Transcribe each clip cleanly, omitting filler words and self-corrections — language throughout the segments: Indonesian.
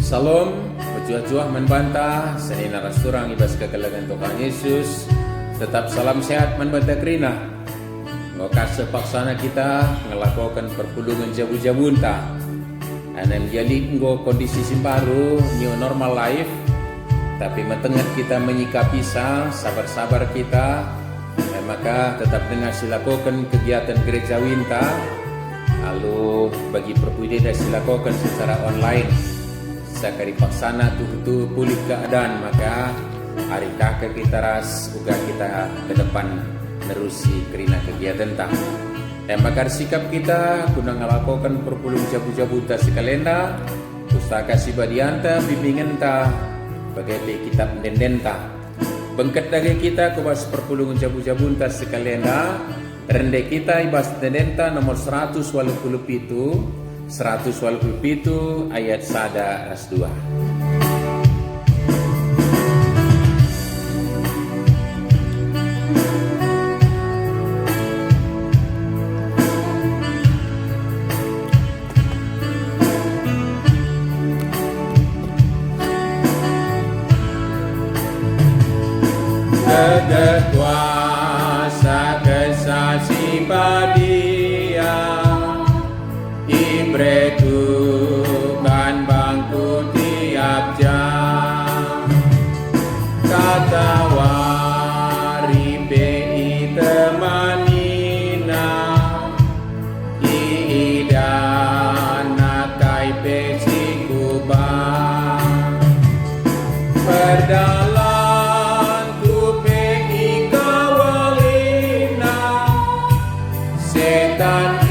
Salam, berjuah-juah membantah, senina rasturang ibas kekelagan Tuhan Yesus. Tetap salam sehat membantah kerina. Ngokas sepaksana kita ngelakukan perpulungan jabu-jabunta. Anan jali nggo kondisi simbaru, new normal life. Tapi metengah kita menyikapi sabar-sabar kita. Maka tetap dengan silakukan kegiatan gereja winta. Lalu bagi perpudeda silakukan secara online. Sekali paksana tuh pulih keadaan, maka hari kakek kita ras juga kita ke depan nerusi kerina kegiatan tah. Maka sikap kita guna ngelakukan perpulung jabu-jabu ta sekalenda pustaka sibadianta bimbingan ta bagai kitab denden ta. Bengket dage kita kubas perpulungan jabu-jabu ta sekalenda rende kita ibas denden ta nomor 187 ayat 1 ras 2. Kuasa kesaksi padia Ibretukan bangku tiap jam Kata waribe temanina Iidana kai pesi kubang Perdalan kupe ikawalina Setan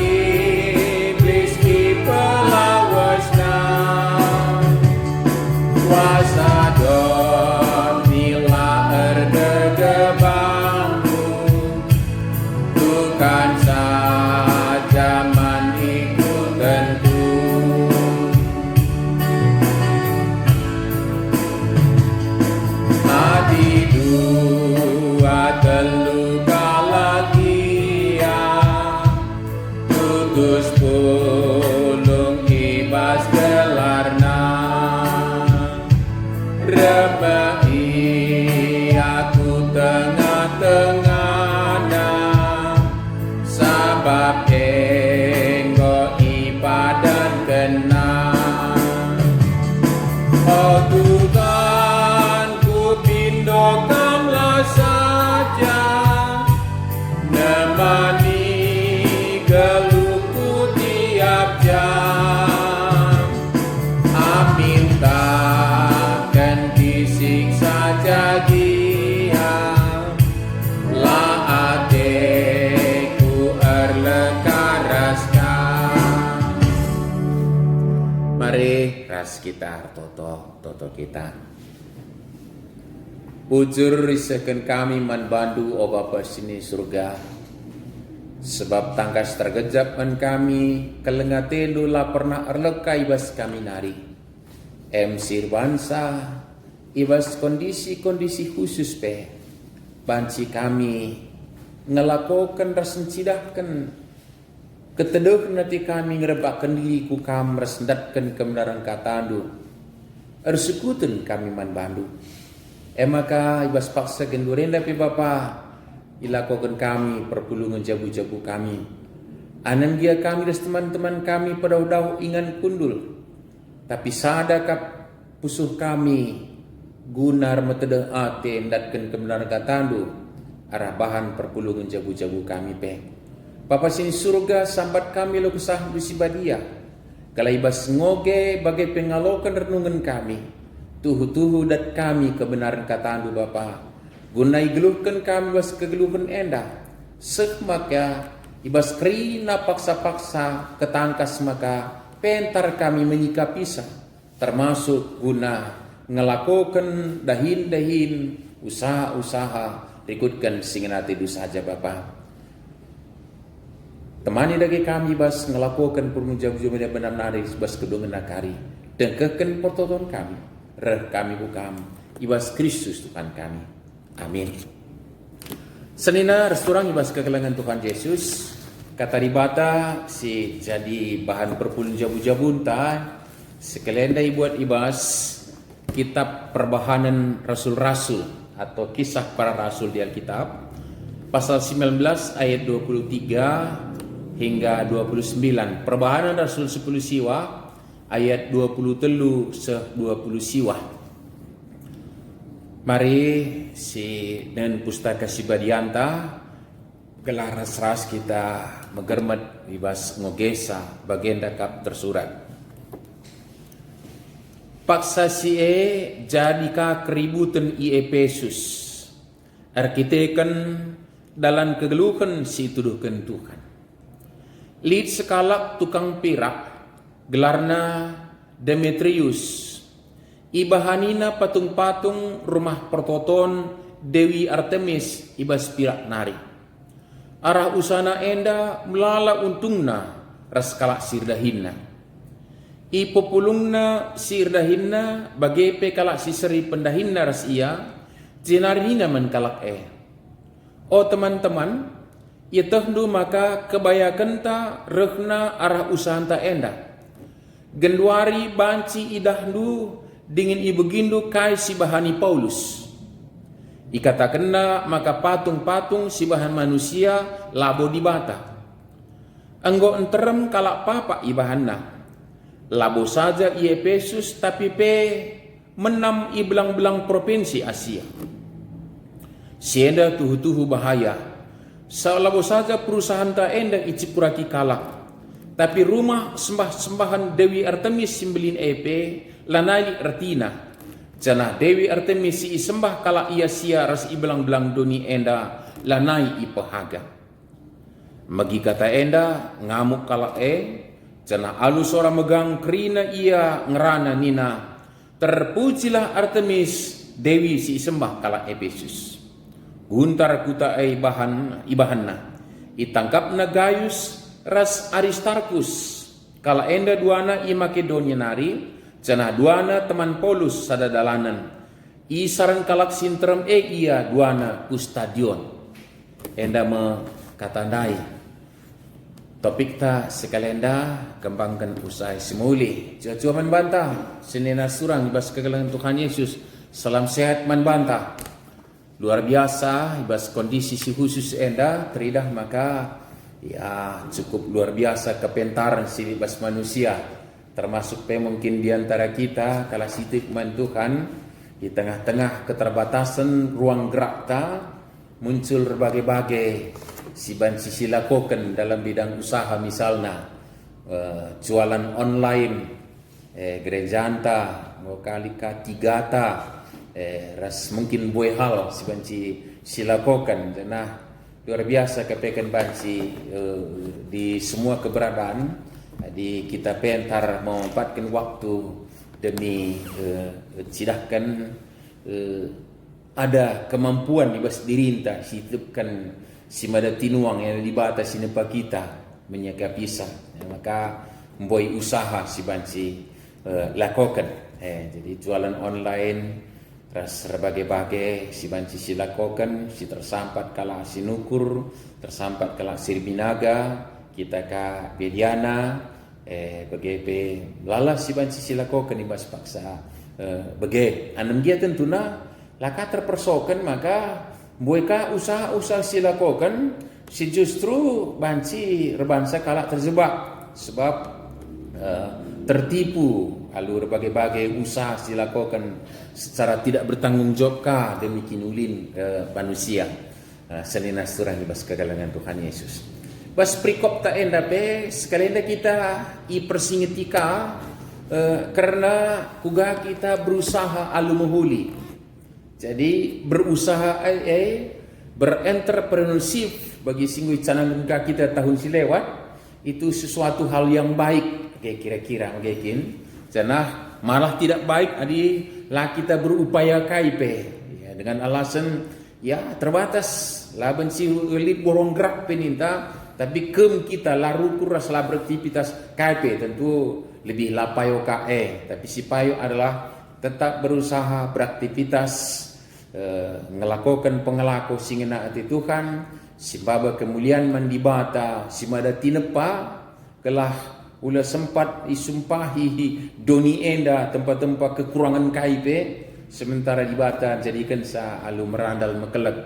kuasa don bila erdegebangmu bukan saja ikut tentu adi dua telu kalagia tutus pulung ibas gelarna Remai aku tengah-tengahna Sabab enggo ibadat kena Oh Tuhan ku pindokanlah saja Nemani geluhku tiap jam Amin takkan disiksa jagia La ateku erlekaraskan Mari ras kita toto kita Ujur risakan kami manbandu o Bapa sini surga Sebab tangkas tergejap kami Kelengatelu la pernah erleka ibas kami nari Emsir bangsa ibas kondisi-kondisi khusus pe banci kami ngelakukan rasencidahkan keteduh nanti kami ngerebakkan diri ku kam resendatkan kebenaran katandu ersekutan kami manbandu maka ibas paksa gendurenda pe Bapa ilakukan kami perpulungan jabu-jabu kami anan dia kami dan teman-teman kami pada udah ingan kundul tapi sadakap pusuh kami gunar metode ate ndatkan kebenaran katandu arah bahan perpulungan jabu-jabu kami pe. Papa sini surga sambat kami lo kesah dusibadia. Kalau ibas ngoge bagai pengalokan renungan kami. Tuhu-tuhu dat kami kebenaran katandu Bapa. Gunai geluhkan kami bas kegeluhan endah. Maka ibas kerina paksa-paksa ketangkas maka pentar kami menyikapi termasuk guna ngelakukan dahin-dahin usaha-usaha rikutkan singenati itu saja Bapa. Temani lagi kami bas ngelakukan permujabu-jabu benar nari bas kedungan nakari dengkekan pertoton kami reh kami bukam ibas Kristus Tuhan kami. Amin. Senina resturang ibas kekelangan Tuhan Yesus kata ribata si jadi bahan perpulun jabu-jabun ta Sekalian dah buat ibas kitab perbahanan rasul-rasul atau kisah para rasul di Alkitab, pasal 19 ayat 23 hingga 29. Perbahanan Rasul 10 siwa ayat 23 se 20 siwa. Mari si dan pustaka si Badianta gelar ras kita megermet ibas ngogesa bagian dakap tersurat. Paksa si jadika keributan i Efesus arkiteken dalam kegeluhan si tuduhkan Tuhan. Lid sekalak tukang pirak gelarna Demetrius, ibahanina patung-patung rumah pertoton Dewi Artemis ibas pirak nari. Arah usana enda melala untungna raskalak sirdahinna. Ipopulungna sirdahinna bagepe kalak siseri pendahinna ras ia jenarina men kalak Oh teman-teman, ia tehdu maka kebayakenta rehna arah usahanta enda. Genduari banci idahdu dingin ibegindu kai si bahani Paulus. Ikatakenna maka patung-patung si bahan manusia labo dibata. Anggo enterem kalak papa ibahanna. Labo saja i Efesus tapi pe menam i belang-belang provinsi Asia. Sienda tuhu-tuhu bahaya. Salabo saja perusahaan ta enda icipuraki kalak. Tapi rumah sembah-sembahan Dewi Artemis simbelin lanali artina. Jana Dewi Artemis si sembah kala ia sia ras i belang-belang doni enda lanai i pahaga. Magi kata enda ngamuk kala jana alus ora megang kerina ia ngerana nina. Terpujilah Artemis Dewi si sembah kala Efesus. Guntar kuta ibahanna. Itangkapna Gaius ras Aristarkus. Kala enda duana i Makedonia nari. Jana duana teman Paulus sadadalanan. I saran kalak sintrem ia duana Kustadion. Enda me katandai. Topik ta sekalenda kembangkan usai semuli. Jua menbantah senena surang ibas kegelangan Tuhan Yesus. Salam sehat menbantah. Luar biasa ibas kondisi si khusus enda teridah maka ya cukup luar biasa kepentaran si ibas manusia. Termasuk mungkin di antara kita kala sitik man Tuhan di tengah-tengah keterbatasan ruang gerak ta muncul berbagai-bagai si banci lakukan dalam bidang usaha misalnya jualan online gereja anta ngokalika tigata ras mungkin boy hal si banci silakokan nah luar biasa kepekan banci di semua keberadaan di kita pentar memanfaatkan waktu demi sidahkan ada kemampuan di bas dirinta hitupkan si mada tinuang yang dibatas sinepa kita menyikapi maka boy usaha si banci lakukan jadi jualan online ras berbagai-bagai si banci si lakukan si tersampat kala sinukur tersampat kala sirbinaga kita ka bediana bagai lala si banci si lakukan ibas paksa bagai anam dia tentuna laka terpersokan maka buka usaha-usaha silakokan si justru banci rebansa kalak terjebak sebab tertipu alur berbagai-bagai usaha silakokan secara tidak bertanggung jawab demi kinulin manusia senina surah ibas kegalangan Tuhan Yesus. Bas prikop ta enda pe sekalian kita i persingetika karena kuga kita berusaha alumuhuli. Jadi berusaha berentrpreneurship bagi singui canang kita tahun silewat itu sesuatu hal yang baik kira-kira mungkin janah malah tidak baik adi lah kita berupaya kaipe ya, dengan alasan ya terbatas lah benci elit borong gerak peninta tapi kem kita laru kuras lah beraktivitas kaipe tentu lebih lapayo tapi si payo adalah tetap berusaha beraktivitas ngelakukan pengelaku singena ati Tuhan si baba kemuliaan mandibata si mada tinepa kelah ula sempat isumpahi doni enda tempat-tempat kekurangan KIP, sementara di bata jadikan sa alu merandal mekelek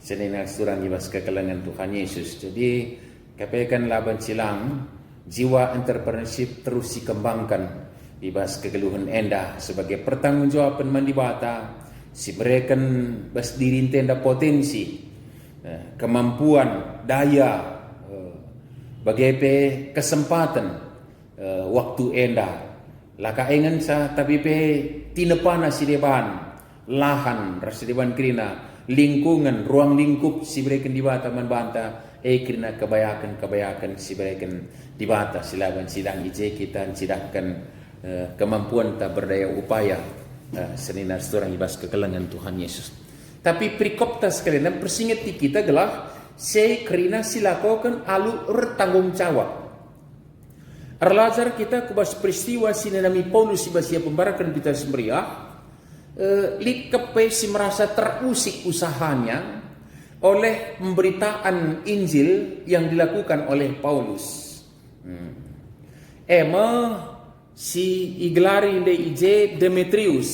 senina surang ibas kekelengan Tuhan Yesus. Jadi kapekan laban silang jiwa entrepreneurship terus dikembangkan ibas kegeluhan enda sebagai pertanggungjawaban mandi bata si berikan bas diri tenda potensi kemampuan daya bagaimana kesempatan waktu enda laka engan sa tapi pe tinepana si deban lahan rasa deban krina lingkungan ruang lingkup si berikan di bata manbanta krina kebayakan si berikan di bata silaban sidang ije kita sidangkan kemampuan tak berdaya upaya senina seorang ibas kekelengan Tuhan Yesus. Tapi perikop tas sekalian persingat di kita adalah saya kerina silakokan alu bertanggung jawab. Arlajar kita kubas peristiwa sinenami Paulus sibasia pembarakan kita semeriah likepe si merasa terusik usahanya oleh pemberitaan Injil yang dilakukan oleh Paulus. Si iglari de ije Demetrius.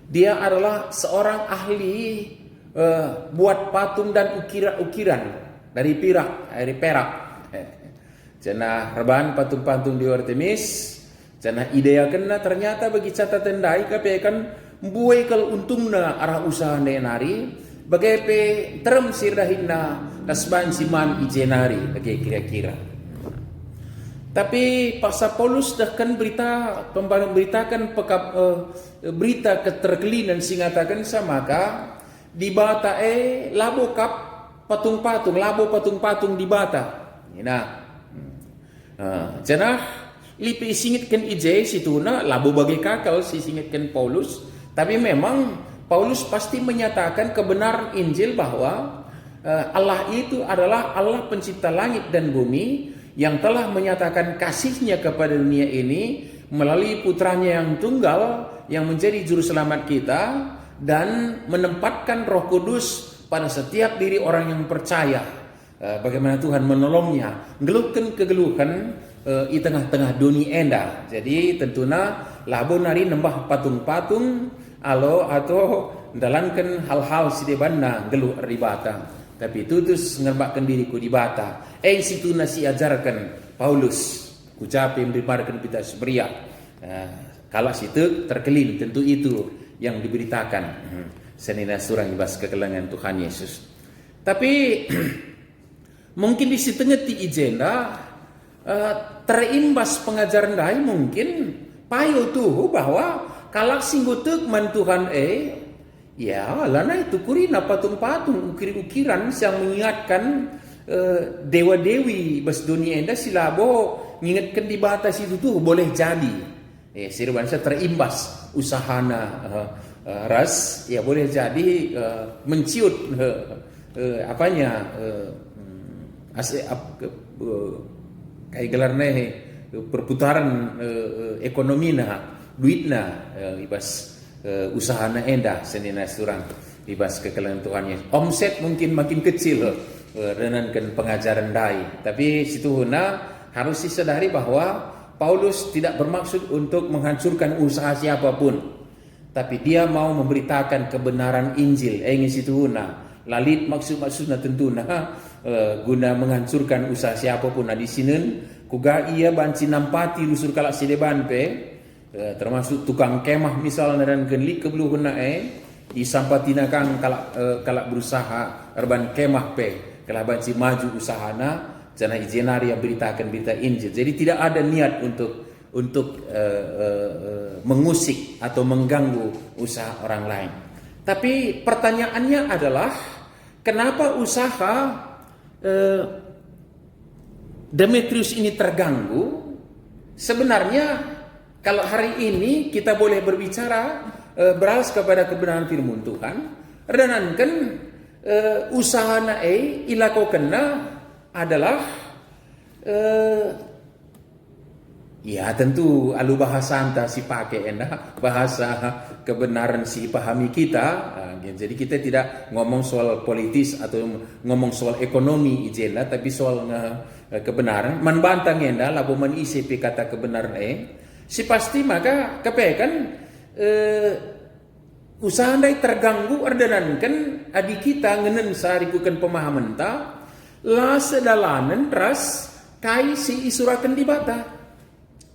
Dia adalah seorang ahli buat patung dan ukiran dari perak. Jana reban patung-patung di Artemis, jana idea kena ternyata bagi catatan dai kape kan buai kalau untungna arah usaha nari bagai terem sirdahinna nasban siman ijenari bagi kira-kira. Tapi Pastor Paulus dah kan beritakan berita keterkelinan singatakan samaka di bata labo kap patung-patung labo patung-patung di bata. Janah lipi singitkan ije situna labo bagai kakal si singitkan Paulus. Tapi memang Paulus pasti menyatakan kebenaran Injil bahwa Allah itu adalah Allah pencipta langit dan bumi yang telah menyatakan kasihnya kepada dunia ini melalui putranya yang tunggal yang menjadi juru selamat kita dan menempatkan Roh Kudus pada setiap diri orang yang percaya. Bagaimana Tuhan menolongnya ngeluhkan kegeluhan di tengah-tengah dunia enda. Jadi tentunya labo nari nembah patung-patung atau dalankan hal-hal sidebanna geluh ribata. Tapi tutus ngerbakkan diriku di bata. Situ nasi ajarkan Paulus ucap yang diparkan kita seberiak. Kalau situ terkelin tentu itu yang diberitakan. Senina surang ibas kekelengan Tuhan Yesus. Tapi mungkin di setengah ti ijenda terimbas pengajaran dai mungkin payo tuh bahwa kalau singgutuk man Tuhan ya lana itu kurina patung-patung ukir-ukiran yang mengingatkan dewa-dewi bas dunia enda silabo mengingatkan di batas itu tuh boleh jadi sirbansa terimbas usahana ras ya boleh jadi menciut kayak gelarnya perputaran ekonomi duitna ibas usahana enda senina surang ibas kekelengan Tuhannya. Omset mungkin makin kecil renankan pengajaran dai. Tapi situ harus disadari bahwa Paulus tidak bermaksud untuk menghancurkan usaha siapapun. Tapi dia mau memberitakan kebenaran Injil. Situ lalit maksud-maksudnya tentunya guna menghancurkan usaha siapapun. Di sini kuga ia banci nampati lusur kalak sideban termasuk tukang kemah misalnya dan genlik kebeluhuna disampatina kang kalak berusaha erban kemah kalau banci maju usahana jana ijenari yang beritakan berita Injil. Jadi tidak ada niat untuk mengusik atau mengganggu usaha orang lain. Tapi pertanyaannya adalah kenapa usaha Demetrius ini terganggu? Sebenarnya kalau hari ini kita boleh berbicara beras kepada kebenaran firman Tuhan, renankan usaha ilakokenna adalah Ya tentu alu bahasa anta si pakai enda bahasa kebenaran si pahami kita. Jadi kita tidak ngomong soal politis atau ngomong soal ekonomi ijela, tapi soal kebenaran. Man bantang enda labo man isi kata kebenaran si pasti maka kepekan usaha ndai terganggu ordenan kan adik kita ngenen sarikukan pemahaman ta la sedalanan ras kai si isurakan di bata.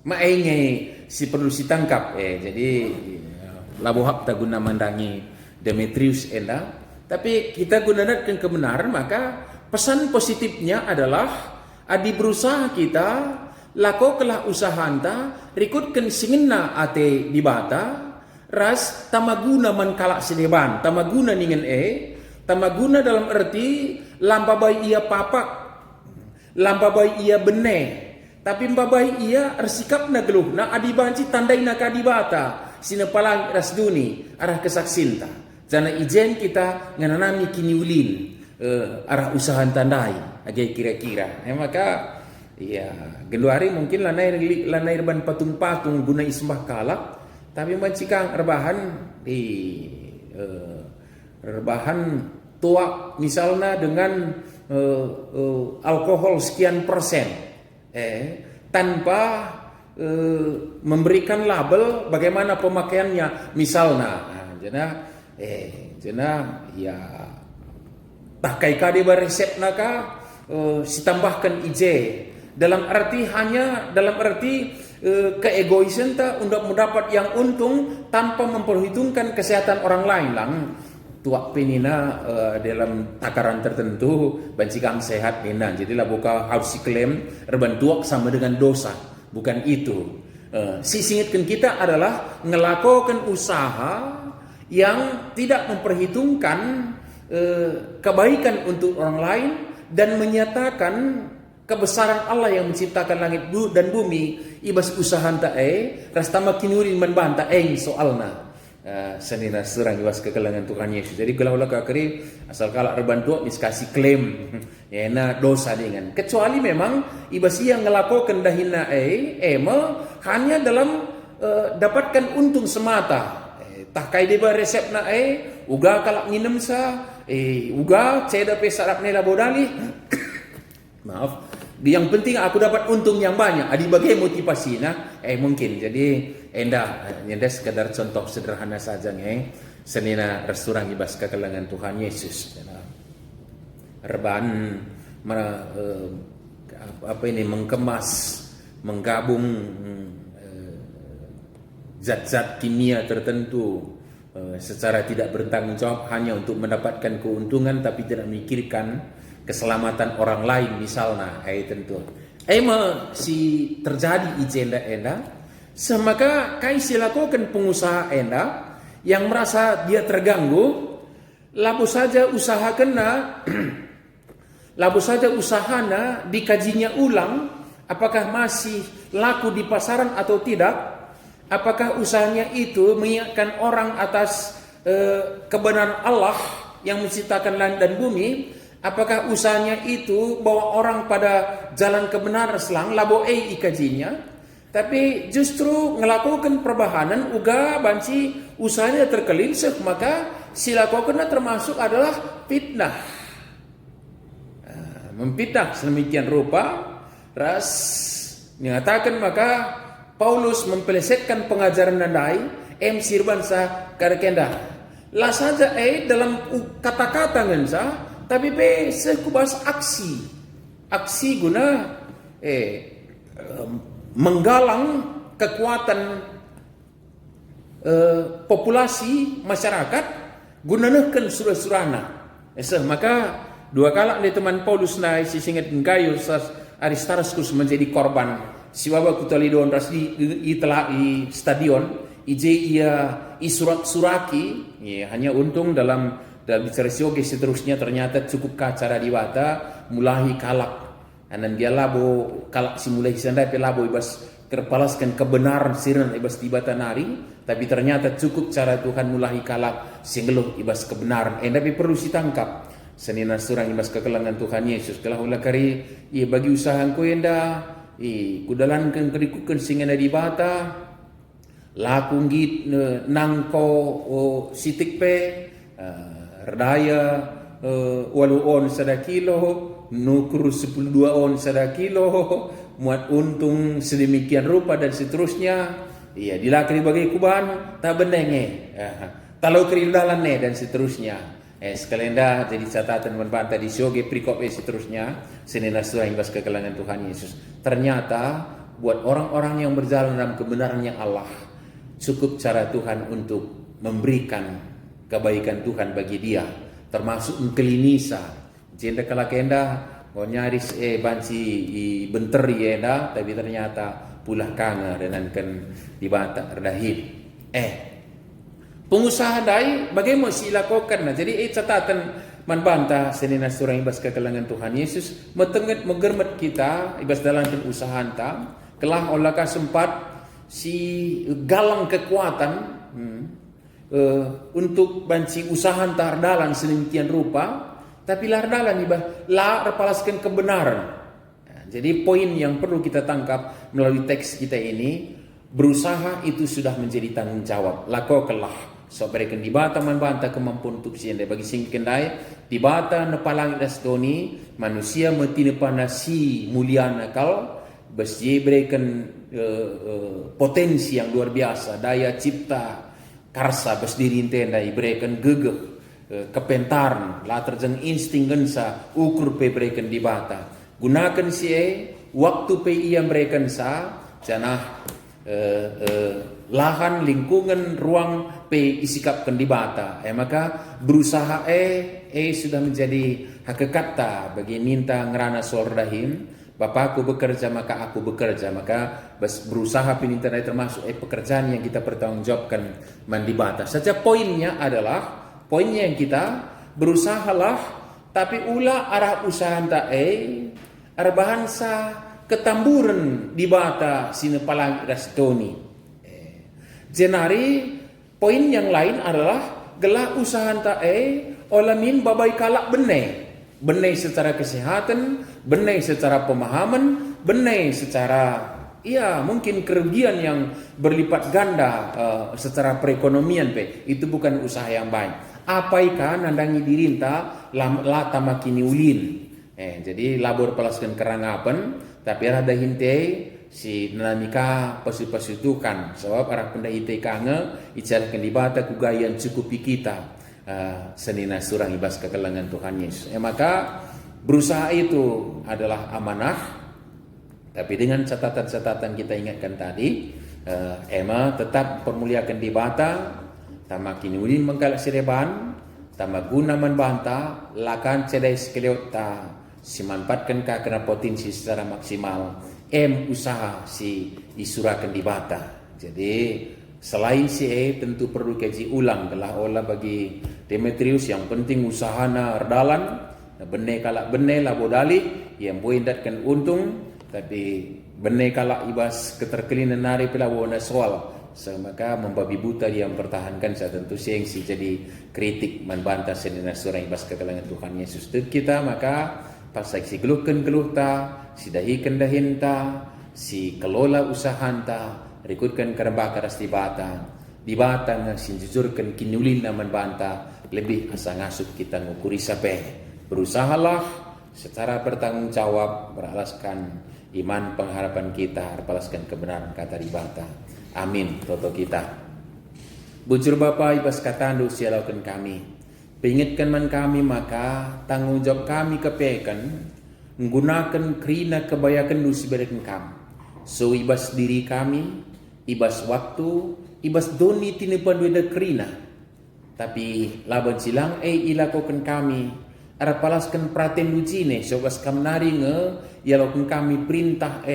Maenge si perlu si tangkap jadi labohak tak guna mandangi Demetrius enda, tapi kita gunakan kebenaran. Maka pesan positifnya adalah adi berusaha kita lakukanlah usaha anta rikutkan singenna ate di bata ras tamaguna man kalak sedeban tamaguna ningen tamaguna dalam arti lambabai ia papak lambabai ia benih. Tapi mbabai ia arsikap na geluh na adibanci tandai na kadibata sinapalang rasduni arah kesaksinta. Jana ijen kita ngananami kiniulin arah usaha tandai agai kira-kira. Maka ya genduari mungkin lanair ban patung-patung guna isembah kalak, tapi mancikang rebahan di rebahan tua misalnya dengan alkohol sekian persen. Tanpa memberikan label bagaimana pemakaiannya misalnya. Jena ya pakai kade resep naka ditambahkan dalam arti keegoisan ta untuk mendapat yang untung tanpa memperhitungkan kesehatan orang lain lang. Tuak penina dalam takaran tertentu bancikang sehat nina. Jadilah buka harus klaim reban tuak sama dengan dosa. Bukan itu. Singitkan kita adalah ngelakukan usaha yang tidak memperhitungkan kebaikan untuk orang lain dan menyatakan kebesaran Allah yang menciptakan langit dan bumi. Ibas usaha tae rastama kinurin membanta soalna. Senina serang ibas kekelangan Tuhan Yesus. Jadi kalau kakari asal kalak reban tua miskasi klaim na dosa dengan. Kecuali memang ibas yang ngelakukan dahina hanya dalam dapatkan untung semata. Tak kai deba resep na uga kalak minum sa uga ceda pesarap nela bodali. Maaf. Yang penting aku dapat untung yang banyak. Adi bagai motivasinya mungkin. Jadi enda sekadar contoh sederhana saja senina resurang ibas kekelangan Tuhan Yesus. Reban mengkemas, menggabung zat-zat kimia tertentu secara tidak bertanggung jawab hanya untuk mendapatkan keuntungan tapi tidak memikirkan keselamatan orang lain misalnya tentu. Si terjadi enda semaka kai silakukan pengusaha enda yang merasa dia terganggu labu saja usaha kena labu saja usahana dikajinya ulang apakah masih laku di pasaran atau tidak, apakah usahanya itu mengingatkan orang atas kebenaran Allah yang menciptakan langit dan bumi. Apakah usahanya itu bawa orang pada jalan kebenaran selang labo ikajinya, tapi justru melakukan perbahanan uga banci usahanya terkelinsek, maka silakukan termasuk adalah fitnah. Memfitnah sedemikian rupa ras mengatakan maka Paulus mempelesetkan pengajaran nandai sirban sa karekenda. Lah saja dalam kata-kata ngensa tapi sekubas aksi guna menggalang kekuatan populasi masyarakat gunakan surah-surana. Maka dua kala di teman Paulus na sisingat gayo sa Aristarchus menjadi korban siwaba kutalidon ras di stadion ia isurat-suraki hanya untung dalam bicara sioge seterusnya ternyata cukup kacara di bata mulai kalak anan dia labo kalak simulai sandai pelabo ibas terpalaskan kebenaran siran ibas di bata nari tapi ternyata cukup cara Tuhan mulai kalak singgeluh ibas kebenaran tapi perlu ditangkap senina surang ibas kekelangan Tuhan Yesus kalau ulah kari bagi usahaku kudalankan kerikukan singa na di bata, lakung git nangko sitik pe, redaya 8 on sada kilo, nukur 12 on sada kilo, muat untung sedemikian rupa dan seterusnya. Iya, dilakari bagai kuban, tak benenge, talau kerindalan dan seterusnya. Sekalian dah jadi catatan membantah di sioge prikop seterusnya. Senina surah imbas kekelangan Tuhan Yesus. Ternyata buat orang-orang yang berjalan dalam kebenarannya Allah, cukup cara Tuhan untuk memberikan kebaikan Tuhan bagi dia, termasuk mengkelinisa. Jenda kala kenda mau nyaris banci benteri enda, tapi ternyata pulah kanga dan kan dibantah erdahil. Pengusaha dai bagaimana si lakukan. Jadi catatan manbantah senina surah ibas kekelangan Tuhan Yesus metenget megermet kita ibas dalam usaha anta kelah olaka sempat si galang kekuatan untuk banci usaha anta dalan sedemikian rupa, tapi lardalan ibah la repalaskan kebenaran. Jadi poin yang perlu kita tangkap melalui teks kita ini, berusaha itu sudah menjadi tanggung jawab. Lakokelah so berikan di bata manbanta kemampuan untuk siende bagi sing kendai di bata nepalang das doni manusia metine panasi mulia nakal besi berikan potensi yang luar biasa, daya cipta karsa berdiri intenda berikan gegeh kepentaran la terjeng insting gensa ukur pe berikan di bata gunakan si waktu pe ia berikan sa janah lahan lingkungan ruang pe isikapkan di bata maka berusaha sudah menjadi hakikat bagi minta ngerana soldahim bapakku bekerja maka aku bekerja, maka berusaha pininta termasuk pekerjaan yang kita bertanggungjawabkan mandi bata. Saja poinnya adalah poinnya yang kita berusahalah tapi ulah arah usaha anta arah bahansa ketamburan di bata sine palang rastoni. Jenari poin yang lain adalah gelah usaha anta olamin babai kalak benai secara kesehatan, benai secara pemahaman, benai secara mungkin kerugian yang berlipat ganda secara perekonomian itu bukan usaha yang baik. Apaikan nandangi dirinta lata makini ulin. Jadi labor palaskan kerangapan tapi ada hinte si nanamika pasu-pasutukan sebab arah penda hinte kange icarakan dibata kugayan cukupi kita senina surang ibas kekelangan Tuhan Yesus. Maka berusaha itu adalah amanah, tapi dengan catatan-catatan kita ingatkan tadi, tetap permuliakan di bata, tamakin ulin mengkalak sireban, tamaguna manbanta, lakan cedai sekeliota, simanfaatkan kena potensi secara maksimal, usaha si isurakan di bata. Jadi selain si tentu perlu kaji ulang telah olah bagi Demetrius yang penting usahana erdalan benai kalak benai labodali yang boleh datkan untung tapi benai kalak ibas keterkelinan nari pila wana soal maka membabi buta dia mempertahankan saya tentu si jadi kritik membantah senina surang ibas kekelangan Tuhan Yesus kita maka pasai si geluhkan geluhta si dahikan dahinta si kelola usahanta rikutkan kerembaka ras di bata nga sinjujurkan kinulin naman banta lebih asa ngasup kita ngukuri sape berusahalah secara bertanggung jawab beralaskan iman pengharapan kita beralaskan kebenaran kata di bata amin toto kita bujur Bapa ibas katandu sialaukan kami pengitkan man kami maka tanggung jawab kami kepekan menggunakan kerina kebayakan dusi berikan kami so ibas diri kami ibas waktu, ibas doni tinipan weda kerina. Tapi laban silang ilakokan kami, arapalaskan praten dujine, sobas kam nari ilakokan kami perintah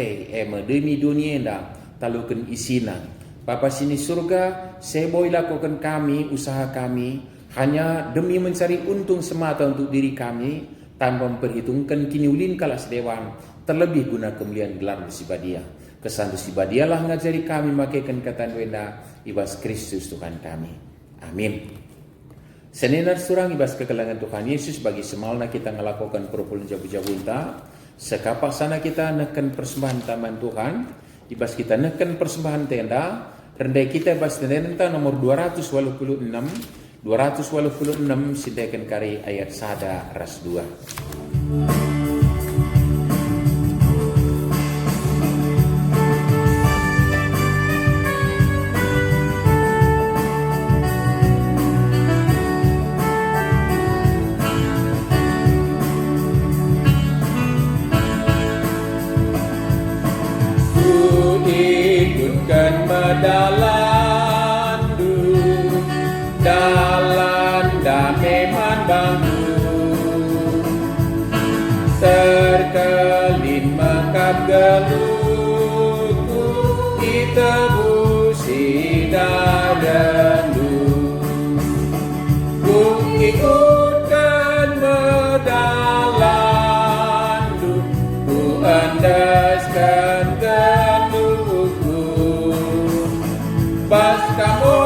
demi dunia enda, talukan isina. Papa sini surga, sebo ilakokan kami, usaha kami, hanya demi mencari untung semata untuk diri kami, tanpa memperhitungkan kini ulin kalas dewan, terlebih guna kemuliaan gelar sibadia. Kesan sibadialah ngajari kami makaikan kata wenda ibas Kristus Tuhan kami. Amin. Senenar surang ibas kekelangan Tuhan Yesus bagi semalna kita ngelakukan perpuluhan jabu-jabunta Sekapak sana kita neken persembahan taman Tuhan, ibas kita neken persembahan tenda, rendai kita ibas tenda nomor 286 sindekan kari ayat sada ras 2. Ikutkan medalandu dalan dameman bangku, terkelin mekap geluku, ditebusi darendu. Ku ikutkan medalandu, ku andaskan pas kamu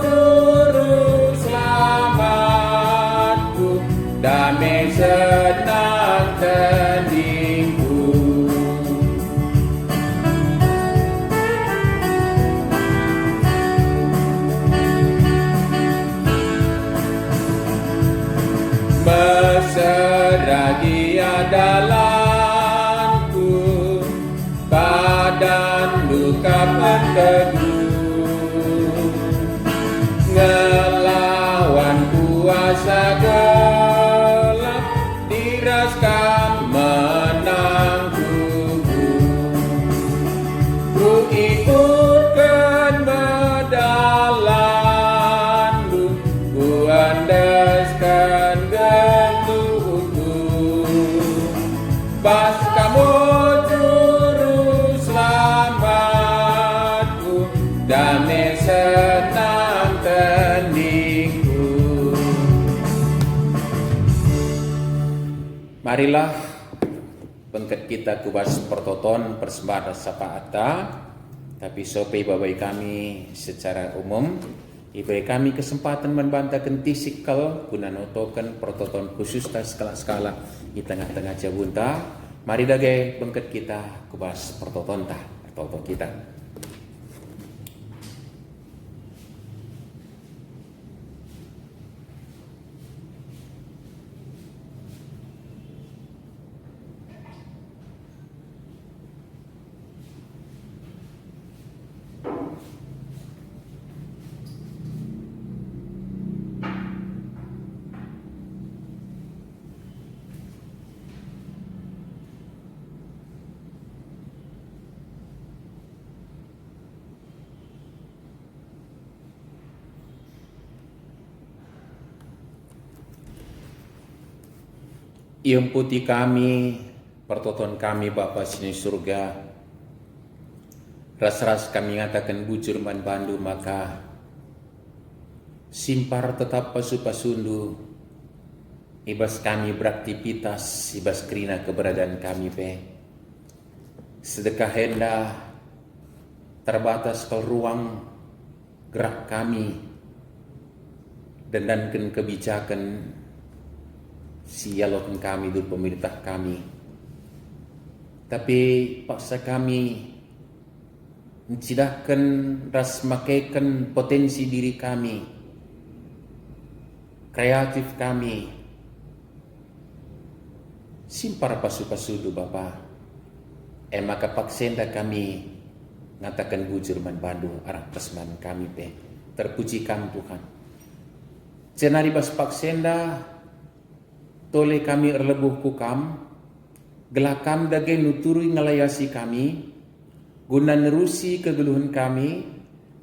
juru selamatku, damai senang tandingku. Mesra dia dalamku, badan luka penteguh, ngelawan kuasa gelap, diraskan menang gugur. Ku ikutkan medalandu, ku andaskan geluhku, pas kamu juru selamatku, damai senang tandingku. Marilah bengket kita kubas pertoton persembahan sapaata, tapi sopai babai kami secara umum diberi kami kesempatan membantakan tisikal guna notokan pertoton khusus tas skala-skala di tengah-tengah jabunta. Mari dagai bengket kita kubas pertoton tah pertoton kita. Yang putih kami, pertoton kami Bapa sini surga, ras-ras kami ngatakan bujur man bandu, maka simpar tetap pasu-pasundu, ibas kami beraktivitas, ibas kerina keberadaan kami pe. Sedekah hendak terbatas ke ruang gerak kami, dan kebijakan sialokan kami dulu pemerintah kami. Tapi paksa kami mencidahkan ras makaikan potensi diri kami, kreatif kami, simpar pasu-pasudu Bapa. Maka paksenda kami ngatakan bujur man bandu arah pesman kami pe. Terpuji kami Tuhan. Cenari bas paksenda tole kami erlebuh kukam, gelakam dage nuturi ngelayasi kami, guna nerusi kegeluhan kami,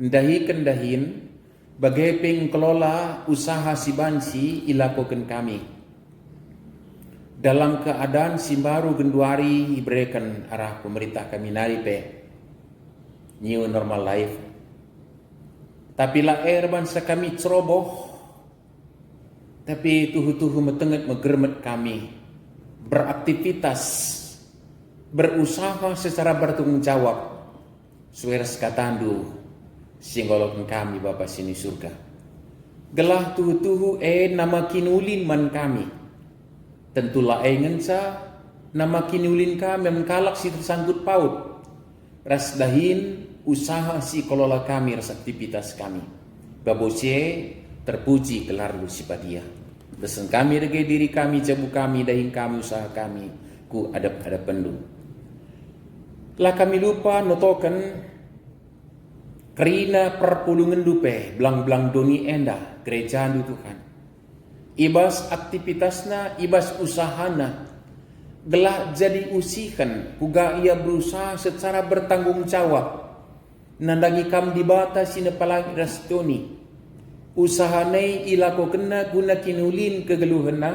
ndahi kendahin, bagai pengkelola usaha sibansi ilakokan kami. Dalam keadaan simbaru genduari ibrekan arah pemerintah kami nari pe, new normal life. Tapi la bangsa kami ceroboh, tapi tuhu-tuhu metenget megermet kami beraktivitas, berusaha secara bertanggung jawab, sueres katandu singgolokan kami Bapa sini surga. Gelah tuhu-tuhu nama kinulin man kami, tentulah ngensa nama kinulin kami mengkalak si tersangkut paut. Ras dahin usaha si kelola kami, ras aktivitas kami. Babose terpuji kelarlu si padia. Besen kami rege diri kami, jabu kami, dahin kami, usaha kami, ku adap-adap pendu. Lah kami lupa notokan kerina perpulungan dupe, belang-belang doni enda, gereja Tuhan. Ibas aktivitasna, ibas usahana, gelah jadi usikan, kuga ia berusaha secara bertanggung jawab. Nandangi kam dibatasi nepalangi rastoni. Usahanai ilako kena guna kinulin kegeluhena,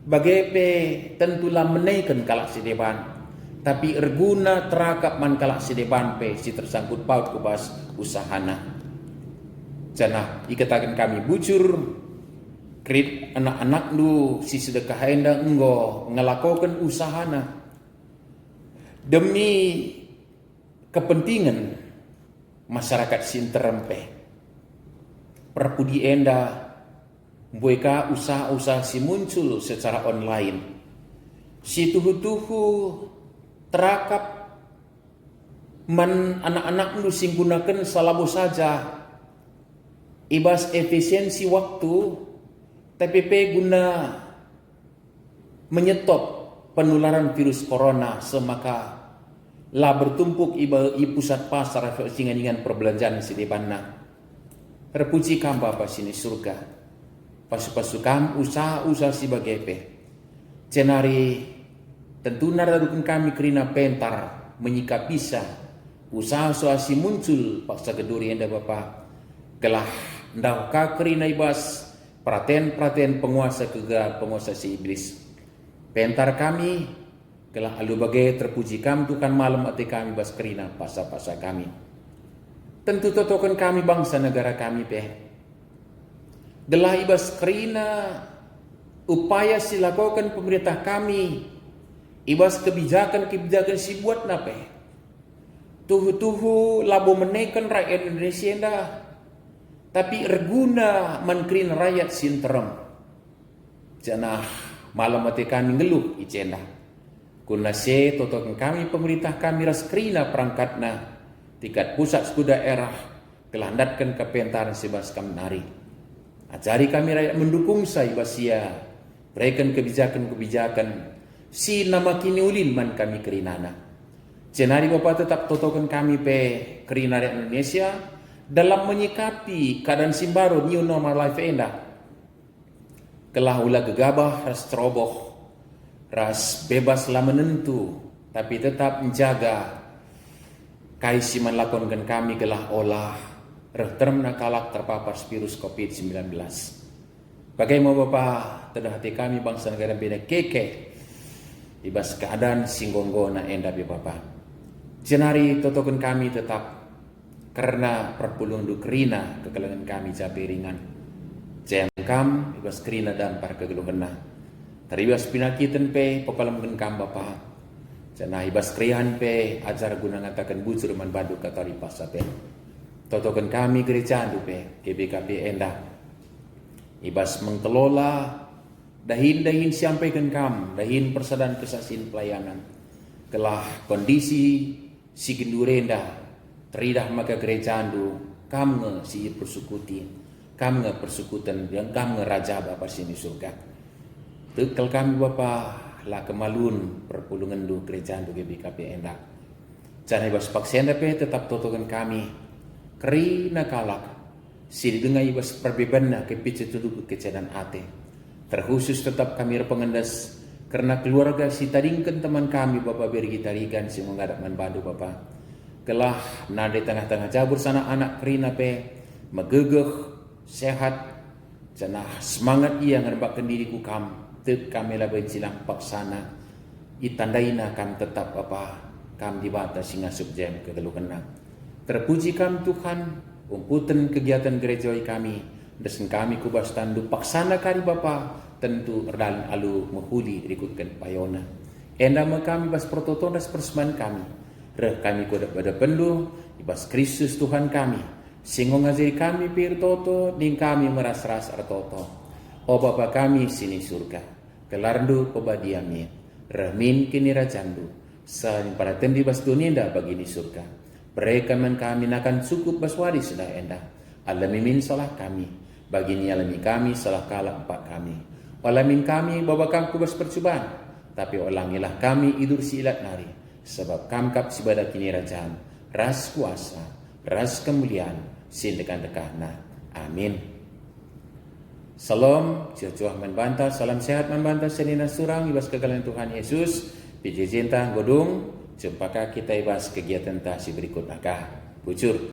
bagepe tentulah menaikkan kalak sedeban. Tapi erguna terakap man kalak sedeban pe si tersangkut paut kubas usahana. Janah ikatakan kami bujur krit anak-anak lu si sedekah enda enggo ngelakokan usahana demi kepentingan masyarakat sinterempe. Perpudi enda bueka usaha-usaha si muncul secara online. Si tuhu-tuhu terakap man anak-anak lu sing gunakan salabu saja ibas efisiensi waktu TPP guna menyetop penularan virus corona semaka lah bertumpuk i pusat pasar singan perbelanjaan si depanna. Terpuji kam Bapa sini surga. Pasu-pasu kam usaha-usaha si bagepe. Cenari tentu naradukun kami kerina pentar menyikap bisa usaha soasi muncul paksa geduri enda Bapa kelah ndauka kerina ibas perhatian penguasa kegagalan penguasa si iblis. Pentar kami kelah alu bagai terpuji kami Tuhan malam ati kami bas kerina pasa-pasa kami. Tentu totokan kami bangsa negara kami pe. Gelah ibas kerina upaya silakokan pemerintah kami ibas kebijakan si buat nape. Tuhu-tuhu labo menaikkan rakyat Indonesia dah. Tapi erguna mankrin rakyat sinterem. Janah malam mati kami ngeluh icenda. Kuna se totokan kami pemerintah kami ras kerina perangkatna tingkat pusat suku daerah kelandatkan kepentaran sebas kami nari. Ajari kami rakyat mendukung saya basia. Berikan kebijakan-kebijakan si nama kini ulin man kami kerinana. Cenari Bapak tetap totokan kami pe kerina rakyat Indonesia dalam menyikapi keadaan simbaro new normal life enda. Kelah ulah gegabah ras teroboh, ras bebas lah menentu, tapi tetap menjaga kaisi melakonkan kami kelah olah termena kalak terpapar virus COVID-19. Bagaimana Bapak tedah hati kami bangsa negara bina keke ibas keadaan singgonggona enda Bapak. Jenari totokan kami tetap karena perpulung du kerina kekelangan kami capai ringan. Jengkam ibas kerina dampar kegeluhena. Taribas pinakitan pe pepalam genkam Bapak. Janah ibas krihan pe ajar guna ngatakan bujur man badu katari pasa pe. Totokan kami gereja du pe GBKP endah. Ibas mengelola dahin sampaikan kam, dahin persadaran kesaksian pelayanan. Kelah kondisi si gendurenda teridah maka gereja andu kam nge si persukuti, kam nge persukutan yang kam nge raja Bapa sini surga. Tekal kami Bapa lah kemalun perpulungan du gereja andu GBKP endah. Jangan ibas paksen pe tetap totokan kami kerina kalak si dengai ibas perbebanna kepicu tuduh kecedan ate. Terkhusus tetap kami pengendas karena keluarga si taringkan teman kami Bapak beri tarigan si mengadap manbandu Bapak. Kelah nade tengah-tengah jabur sana anak kerina pe megegeh sehat janah semangat ia ngerbakkan diriku kam tek kami lah bencilang paksana itandaina kam tetap Bapak kam dibatas singa subjem kegeluhena. Terpuji kam Tuhan umputan kegiatan gerejoi kami desen kami kubas tandu paksana kari Bapa tentu erdalin alu menghuli rikutkan payona. Enda kami bas prototon das persman kami. Reh kami kuda pada pendu ibas Kristus Tuhan kami. Singong ngajari kami pir toto ding kami meras-ras artoto. O Bapa kami sini surga. Kelardu pebadiami. Ramin kini rajandu, sahing para tendi bas dunia dah bagi ni surga. Mereka men kami akan cukup baswadi sudah endah. Alamimin salah kami, bagi ni alami kami salah kalah empat kami. Alamin kami babakam kubas percubaan, tapi olangilah kami idur silat nari. Sebab kamkap sibadah kini rajaan, ras kuasa, ras kemuliaan, sindekan dekahna. Amin. Salam, cuah membantah, salam sehat membantah, senina surang, ibas kegalian Tuhan Yesus, pijijintah godung, jempaka kita ibas kegiatan tah si berikut nakah. Bujur.